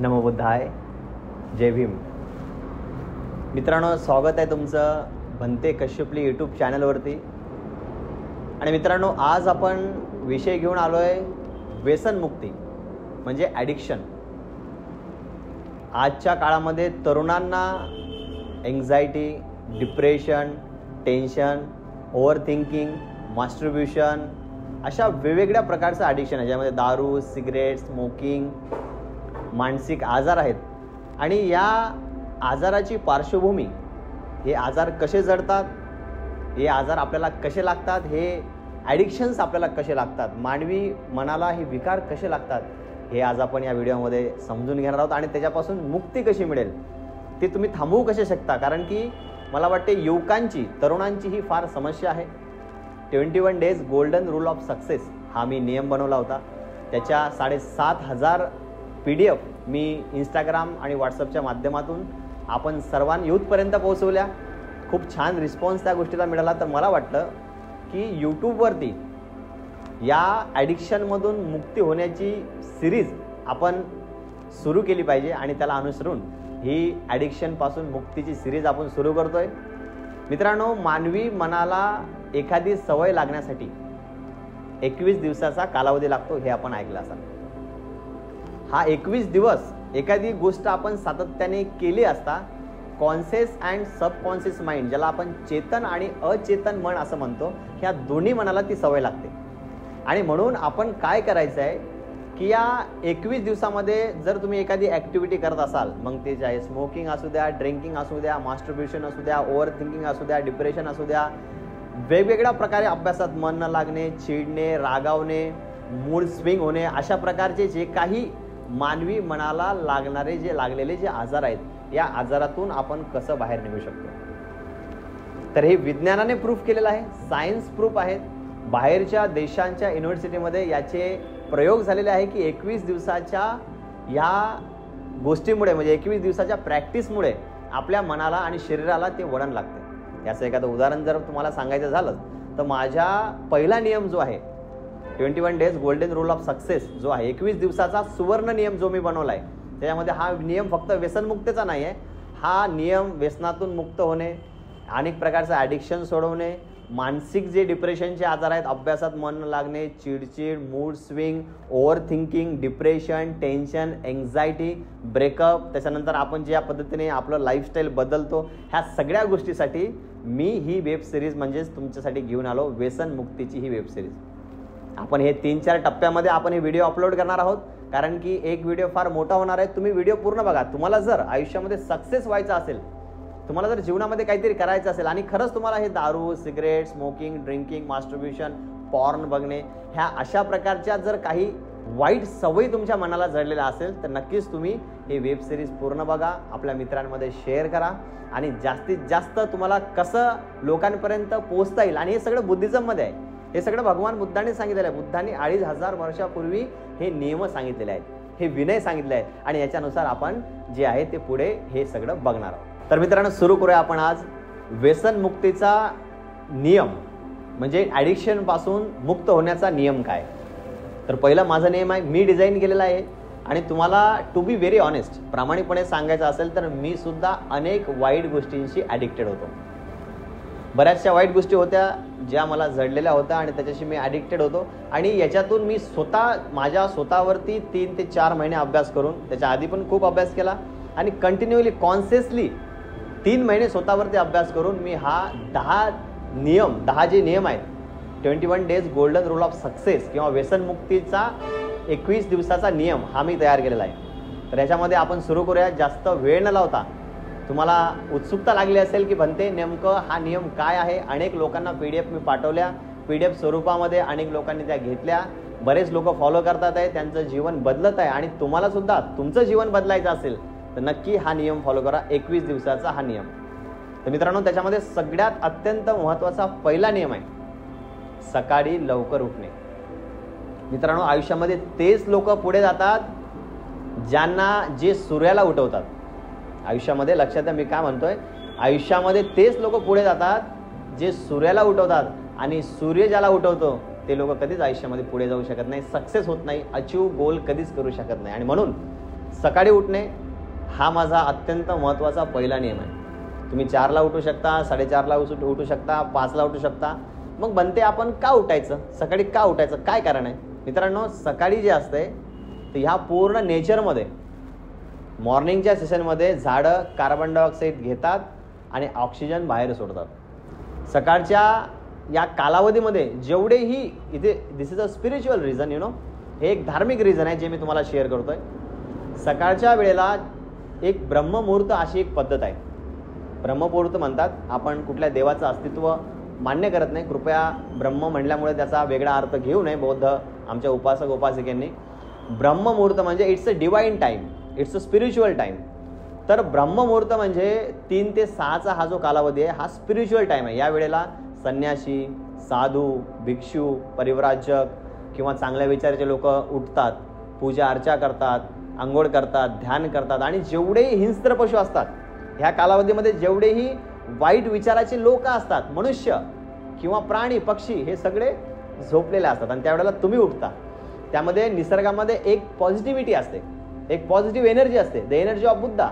नमो बुद्धाय. जय भीम. मित्रांनो, स्वागत आहे तुमचं भंते कश्यपली यूट्यूब चॅनलवरती. आणि मित्रांनो, आज आपण विषय घेऊन आलो आहे व्यसनमुक्ती म्हणजे ॲडिक्शन. आजच्या काळामध्ये तरुणांना anxiety, depression, tension, over thinking, masturbation अशा वेगवेगळ्या प्रकारचं ॲडिक्शन आहे, ज्यामध्ये दारू, सिगरेट, स्मोकिंग, मानसिक आजार आहेत. आणि या आजाराची पार्श्वभूमी, हे आजार कसे जडतात, हे आजार आपल्याला कसे लागतात, हे ॲडिक्शन्स आपल्याला कसे लागतात, मानवी मनाला हे विकार कसे लागतात, हे आज आपण या व्हिडिओमध्ये समजून घेणार आहोत. आणि त्याच्यापासून मुक्ती कशी मिळेल, ते तुम्ही थांबवू कसे शकता. कारण की मला वाटते युवकांची, तरुणांची ही फार समस्या आहे. 21 days golden rule of success हा मी नियम बनवला होता. त्याच्या 7,500 PDF मी इंस्टाग्राम आणि व्हॉट्सअपच्या माध्यमातून आपण यूथपर्यंत पोहोचवल्या. खूप छान रिस्पॉन्स त्या गोष्टीला मिळाला. तर मला वाटलं की यूट्यूबवरती या ॲडिक्शनमधून मुक्ती होण्याची सिरीज आपण सुरू केली पाहिजे. आणि त्याला अनुसरून ही ॲडिक्शनपासून मुक्तीची सिरीज आपण सुरू करतो आहे. मित्रांनो, मानवी मनाला एखादी सवय लागण्यासाठी 21 दिवसाचा कालावधी लागतो, हे आपण ऐकलं असाल. हा 21 दिवस एखादी गोष्ट आपण सातत्याने केली असता कॉन्शियस अँड सबकॉन्शियस माइंड, ज्याला आपण चेतन आणि अचेतन मन असं म्हणतो, ह्या दोन्ही मनाला ती सवय लागते. आणि म्हणून आपण काय करायचं आहे की या 21 दिवसामध्ये जर तुम्ही एखादी ॲक्टिव्हिटी करत असाल, मग ते चाहे स्मोकिंग असू द्या, ड्रिंकिंग असू द्या, मास्टरब्युशन असू द्या, ओव्हर थिंकिंग असू द्या, डिप्रेशन असू द्या, वेगवेगळ्या प्रकारे अभ्यासात मन न लागणे, चिडणे, रागावणे, मूड स्विंग होणे, अशा प्रकारचे जे काही मानवी मनाला लागणारे लागलेले जे आजार आहेत, या आजारातून आपण कसं बाहेर निघू शकतो. तर हे विज्ञानाने प्रूफ केलेलं आहे, सायन्स प्रूफ आहेत. बाहेरच्या देशांच्या युनिव्हर्सिटीमध्ये याचे प्रयोग झालेले आहे की 21 दिवसाच्या या गोष्टीमुळे, म्हणजे 21 दिवसाच्या प्रॅक्टिसमुळे आपल्या मनाला आणि शरीराला ते वळण लागते. याचं एखादं उदाहरण जर तुम्हाला सांगायचं झालं तर माझा पहिला नियम जो आहे 21 days golden rule of success जो आहे, 21 दिवसाचा सुवर्ण नियम जो मी बनवला आहे, त्याच्यामध्ये हा नियम फक्त व्यसनमुक्तीचा नाही आहे. हा नियम व्यसनातून मुक्त होणे, अनेक प्रकारचं ॲडिक्शन सोडवणे, मानसिक जे डिप्रेशनचे आजार आहेत, अभ्यासात मन न लागणे, चिडचिड, mood swing, over thinking, depression, tension, anxiety, breakup, त्याच्यानंतर आपण ज्या पद्धतीने आपलं लाईफस्टाईल बदलतो, ह्या सगळ्या गोष्टीसाठी मी ही वेब सिरीज म्हणजेच तुमच्यासाठी घेऊन आलो व्यसनमुक्तीची ही वेब सिरीज. आपण हे 3-4 टप्प्यामध्ये आपण हे व्हिडिओ अपलोड करणार आहोत, कारण की एक व्हिडिओ फार मोठा होणार आहे. तुम्ही व्हिडिओ पूर्ण बघा. तुम्हाला जर आयुष्यामध्ये सक्सेस व्हायचं असेल, तुम्हाला जर जीवनामध्ये काहीतरी करायचं असेल आणि खरंच तुम्हाला हे दारू, सिगरेट, स्मोकिंग, ड्रिंकिंग, मास्टरब्युशन, पॉर्न बघणे, ह्या अशा प्रकारच्या जर काही वाईट सवयी तुमच्या मनाला जडलेल्या असेल, तर नक्कीच तुम्ही हे वेब सिरीज पूर्ण बघा, आपल्या मित्रांमध्ये शेअर करा. आणि जास्तीत जास्त तुम्हाला कसं लोकांपर्यंत पोहोचता येईल, आणि हे सगळं बुद्धिझममध्ये आहे, हे सगळं भगवान बुद्धांनी सांगितलेलं आहे. बुद्धांनी 2500 वर्षापूर्वी हे नियम सांगितलेले आहेत, हे विनय सांगितले आहेत, आणि याच्यानुसार आपण जे आहे ते पुढे हे सगळं बघणार आहोत. तर मित्रांनो, सुरू करूया आपण आज व्यसनमुक्तीचा नियम म्हणजे ॲडिक्शनपासून मुक्त होण्याचा नियम काय. तर पहिला माझा नियम आहे, मी डिझाईन केलेला आहे. आणि तुम्हाला टू बी व्हेरी ऑनेस्ट, प्रामाणिकपणे सांगायचं असेल तर मी सुद्धा अनेक वाईट गोष्टींशी ॲडिक्टेड होतो. बऱ्याचशा वाईट गोष्टी होत्या ज्या मला जडलेल्या होत्या आणि त्याच्याशी मी ॲडिक्टेड होतो. आणि याच्यातून मी माझ्या स्वतःवरती 3 ते 4 महिने अभ्यास करून, त्याच्या आधी पण खूप अभ्यास केला, आणि कंटिन्युअली कॉन्शियसली 3 महिने स्वतःवरती अभ्यास करून मी हा 10 जे नियम आहेत, 21 days golden rule of success किंवा व्यसनमुक्तीचा 21 दिवसाचा नियम हा मी तयार केलेला आहे. तर याच्यामध्ये आपण सुरू करूया जास्त वेळ न लावता. तुम्हाला उत्सुकता लागली असेल की भंते नेमकं हा नियम काय आहे. अनेक लोकांना PDF मी पाठवल्या, PDF स्वरूपामध्ये अनेक लोकांनी त्या घेतल्या, बरेच लोक फॉलो करतात आहे, त्यांचं जीवन बदलत आहे. आणि तुम्हाला सुद्धा तुमचं जीवन बदलायचं असेल तर नक्की हा नियम फॉलो करा, 21 दिवसाचा हा नियम. तर मित्रांनो, त्याच्यामध्ये सगळ्यात अत्यंत महत्त्वाचा पहिला नियम आहे सकाळी लवकर उठणे. मित्रांनो, आयुष्यामध्ये तेच लोक पुढे जातात जे सूर्याला उठवतात. आयुष्यामध्ये लक्षात द्या मी काय म्हणतोय, आयुष्यामध्ये तेच लोक पुढे जातात जे सूर्याला उठवतात. आणि सूर्य ज्याला उठवतो ते लोक कधीच आयुष्यामध्ये पुढे जाऊ शकत नाही, सक्सेस होत नाही, अचीव गोल कधीच करू शकत नाही. आणि म्हणून सकाळी उठणे हा माझा अत्यंत महत्त्वाचा पहिला नियम आहे. तुम्ही 4ला उठू शकता, 4:30ला उठू शकता, 5ला उठू शकता. मग बनते आपण का उठायचं, सकाळी का उठायचं, काय कारण आहे मित्रांनो? सकाळी जे असते तर ह्या पूर्ण नेचरमध्ये मॉर्निंगच्या सेशनमध्ये झाडं कार्बन डायऑक्साईड घेतात आणि ऑक्सिजन बाहेर सोडतात. सकाळच्या या कालावधीमध्ये जेवढेही इथे दिस इज अ स्पिरिच्युअल रिझन, हे एक धार्मिक रिझन आहे जे मी तुम्हाला शेअर करतोय. सकाळच्या वेळेला एक ब्रह्ममुहूर्त अशी एक पद्धत आहे. ब्रह्ममुहूर्त म्हणतात, आपण कुठल्या देवाचं अस्तित्व मान्य करत नाही, कृपया ब्रह्म म्हणल्यामुळे त्याचा वेगळा अर्थ घेऊ नये बौद्ध आमच्या उपासक उपासिकांनी. ब्रह्ममुहूर्त म्हणजे it's a divine time, it's a spiritual time. तर ब्रह्ममुहूर्त म्हणजे 3 ते 6चा हा जो कालावधी आहे हा स्पिरिच्युअल टाईम आहे. या वेळेला संन्यासी, साधू, भिक्षू, परिव्राजक किंवा चांगल्या विचाराचे लोक उठतात, पूजा अर्चा करतात, आंघोळ करतात, ध्यान करतात. आणि जेवढेही हिंस्त्र पशु असतात ह्या कालावधीमध्ये, जेवढेही वाईट विचाराचे लोक असतात, मनुष्य किंवा प्राणी पक्षी, हे सगळे झोपलेले असतात. आणि त्यावेळेला तुम्ही उठता. त्यामध्ये निसर्गामध्ये एक पॉझिटिव्हिटी असते, एक पॉझिटिव्ह एनर्जी असते, the energy of Buddha,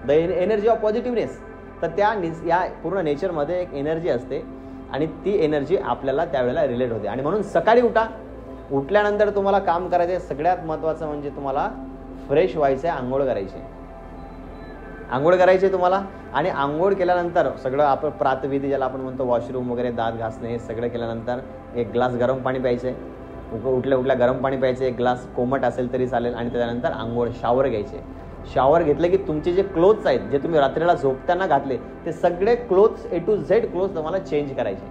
the energy of positiveness. तर या पूर्ण नेचरमध्ये एक एनर्जी असते आणि ती एनर्जी आपल्याला त्यावेळेला रिलेट होते. आणि म्हणून सकाळी उठा. उठल्यानंतर तुम्हाला काम करायचं आहे, सगळ्यात महत्त्वाचं म्हणजे तुम्हाला फ्रेश व्हायचं आहे, आंघोळ करायची आहे. आंघोळ करायची तुम्हाला. आणि आंघोळ केल्यानंतर सगळं आपण प्रातविधी ज्याला आपण म्हणतो, वॉशरूम वगैरे, दात घासणे, हे सगळं केल्यानंतर एक ग्लास गरम पाणी प्यायचं आहे. उठल्या गरम पाणी प्यायचं, एक ग्लास कोमट असेल तरी चालेल. आणि त्याच्यानंतर आंघोळ, शावर घ्यायचे. शावर घेतले की तुमचे जे क्लोथ्स आहेत, जे तुम्ही रात्रीला झोपताना घातले, ते सगळे clothes A to Z clothes तुम्हाला चेंज करायचे,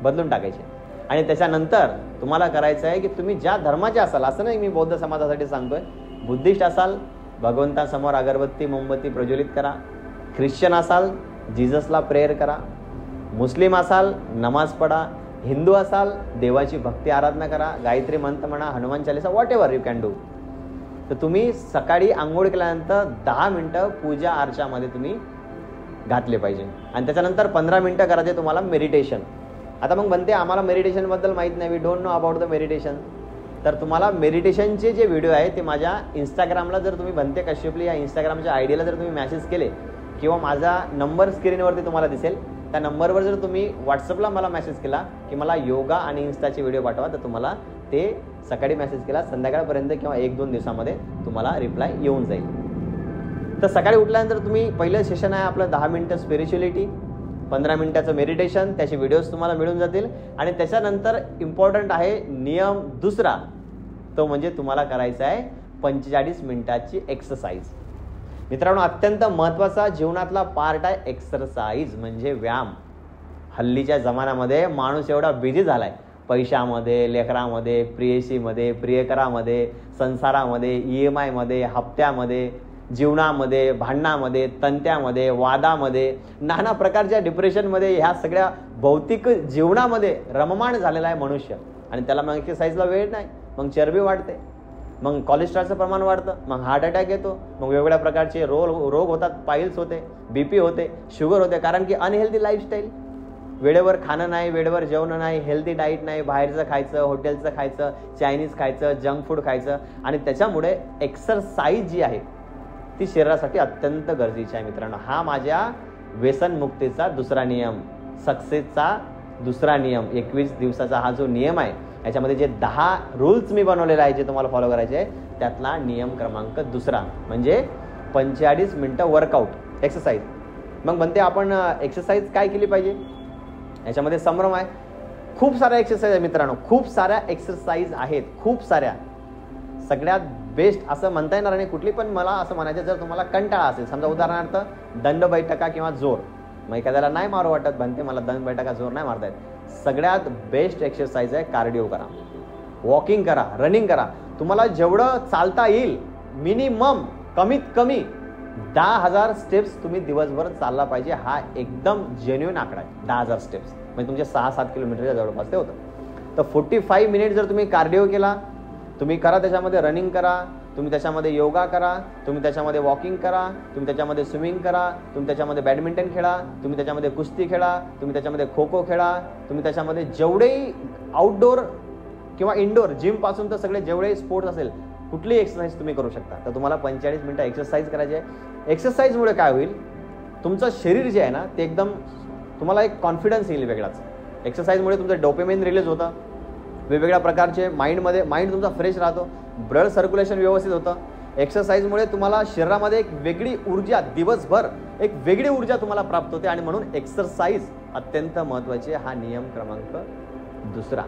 बदलून टाकायचे. आणि त्याच्यानंतर तुम्हाला करायचं आहे की तुम्ही ज्या धर्माचे असाल, असं नाही मी बौद्ध समाजासाठी सांगतोय, बुद्धिस्ट असाल भगवंतासमोर अगरबत्ती मोमबत्ती प्रज्वलित करा, ख्रिश्चन असाल जीजसला प्रेयर करा, मुस्लिम असाल नमाज पढा, हिंदू असाल देवाची भक्ती आराधना करा, गायत्री मंत्र म्हणा, Hanuman Chalisa, what ever you can do. तर तुम्ही सकाळी आंघोळ केल्यानंतर 10 मिनटं पूजा अर्चामध्ये तुम्ही घातले पाहिजे. आणि त्याच्यानंतर 15 मिनटं करायचे तुम्हाला मेडिटेशन. आता मग बनते आम्हाला मेडिटेशनबद्दल माहीत नाही, we don't know about the meditation. तर तुम्हाला मेडिटेशनचे जे व्हिडिओ आहे ते माझ्या इंस्टाग्रामला, जर तुम्ही बनते कश्यपली या इंस्टाग्रामच्या आयडीला जर तुम्ही मेसेज केले किंवा माझा नंबर स्क्रीनवरती तुम्हाला दिसेल, त्या नंबरवर जर तुम्ही व्हॉट्सअपला मला मेसेज केला की मला योगा आणि इन्स्टाचे व्हिडिओ पाठवा, तर तुम्हाला ते सकाळी मेसेज केला संध्याकाळपर्यंत किंवा 1-2 दिवसामध्ये तुम्हाला रिप्लाय येऊन जाईल. तर सकाळी उठल्यानंतर तुम्ही पहिलं सेशन आहे आपलं 10 मिनटं स्पिरिच्युअलिटी, 15 मिनटाचं मेडिटेशन, त्याचे व्हिडिओज तुम्हाला मिळून जातील. आणि त्याच्यानंतर इम्पॉर्टंट आहे नियम दुसरा, तो म्हणजे तुम्हाला करायचा आहे 45 मिनिटाची एक्सरसाइज. मित्रांनो, अत्यंत महत्त्वाचा जीवनातला पार्ट आहे एक्सरसाइज, म्हणजे व्यायाम. हल्लीच्या जमान्यामध्ये माणूस एवढा बिझी झालाय, पैशामध्ये, लेकरामध्ये, प्रियसीमध्ये, प्रियकरामध्ये, संसारामध्ये, EMI मध्ये, हप्त्यामध्ये, जीवनामध्ये, भांडणामध्ये, तंत्यामध्ये, वादामध्ये, नाना प्रकारच्या डिप्रेशनमध्ये, ह्या सगळ्या भौतिक जीवनामध्ये रममाण झालेला आहे मनुष्य. आणि त्याला मग एक्सरसाइजला वेळ नाही, मग चरबी वाढते, मग कोलेस्ट्रॉलचं प्रमाण वाढतं, मग हार्ट अटॅक येतो, मग वेगवेगळ्या प्रकारचे रोग होतात, पाईल्स होते, BP होते, शुगर होते. कारण की अनहेल्दी लाईफस्टाईल, वेळेवर खाणं नाही, वेळेवर जेवण नाही, हेल्दी डाईट नाही, बाहेरचं खायचं, हॉटेलचं खायचं, चायनीज खायचं, जंक फूड खायचं. आणि त्याच्यामुळे एक्सरसाइज जी आहे ती शरीरासाठी अत्यंत गरजेची आहे. मित्रांनो, हा माझ्या व्यसनमुक्तीचा दुसरा नियम, सक्सेसचा दुसरा नियम, 21 दिवसाचा हा जो नियम आहे, याच्यामध्ये जे 10 रूल्स मी बनवलेले आहे जे तुम्हाला फॉलो करायचे आहे, त्यातला नियम क्रमांक दुसरा म्हणजे 45 मिनटं वर्कआउट एक्सरसाइज. मग म्हणते आपण एक्सरसाइज काय केली पाहिजे, याच्यामध्ये संभ्रम आहे. खूप साऱ्या एक्सरसाइज आहे मित्रांनो, खूप साऱ्या एक्सरसाइज आहेत, खूप साऱ्या. सगळ्यात बेस्ट असं म्हणता येणार नाही कुठली, पण मला असं म्हणायचं, जर तुम्हाला कंटाळा असेल, समजा उदाहरणार्थ दंड बैठका किंवा जोर, मग एखाद्याला नाही मारू वाटत, बनते मला दंड बैठका जोर नाही मारता येत, सगळ्यात बेस्ट एक्सरसाइज आहे कार्डिओ करा, वॉकिंग करा, रनिंग करा. तुम्हाला जेवढं चालता येईल, मिनिमम कमीत कमी 10,000 स्टेप्स तुम्ही दिवसभर चालला पाहिजे. हा एकदम जेन्युइन आकडा आहे, 10,000 स्टेप्स म्हणजे तुमचे 6-7 किलोमीटरच्या जवळपास ते होतं. तर 45 मिनिट जर तुम्ही कार्डिओ केला, तुम्ही करा, त्याच्यामध्ये रनिंग करा, तुम्ही त्याच्यामध्ये योगा करा, तुम्ही त्याच्यामध्ये वॉकिंग करा, तुम्ही त्याच्यामध्ये स्विमिंग करा, तुम्ही त्याच्यामध्ये बॅडमिंटन खेळा, तुम्ही त्याच्यामध्ये कुस्ती खेळा, तुम्ही त्याच्यामध्ये खो खो खेळा, तुम्ही त्याच्यामध्ये जेवढेही आउटडोर किंवा इनडोर जिमपासून तर सगळे जेवढे स्पोर्ट्स असेल कुठलीही एक्सरसाइज तुम्ही करू शकता. तर तुम्हाला 45 मिनिटं एक्सरसाइज करायची आहे. एक्सरसाइजमुळे काय होईल, तुमचं शरीर जे आहे ना ते एकदम तुम्हाला एक कॉन्फिडन्स येईल वेगळाच. एक्सरसाइजमुळे तुमचं डोपामाइन रिलीज होतं, वेगवेगळ्या प्रकारचे माइंड तुमचा फ्रेश राहतो, ब्लड सर्क्युलेशन व्यवस्थित होतं. एक्सरसाइजमुळे तुम्हाला शरीरामध्ये एक वेगळी ऊर्जा, दिवसभर एक वेगळी ऊर्जा तुम्हाला प्राप्त होते आणि म्हणून एक्सरसाइज अत्यंत महत्त्वाची. हा नियम क्रमांक 2.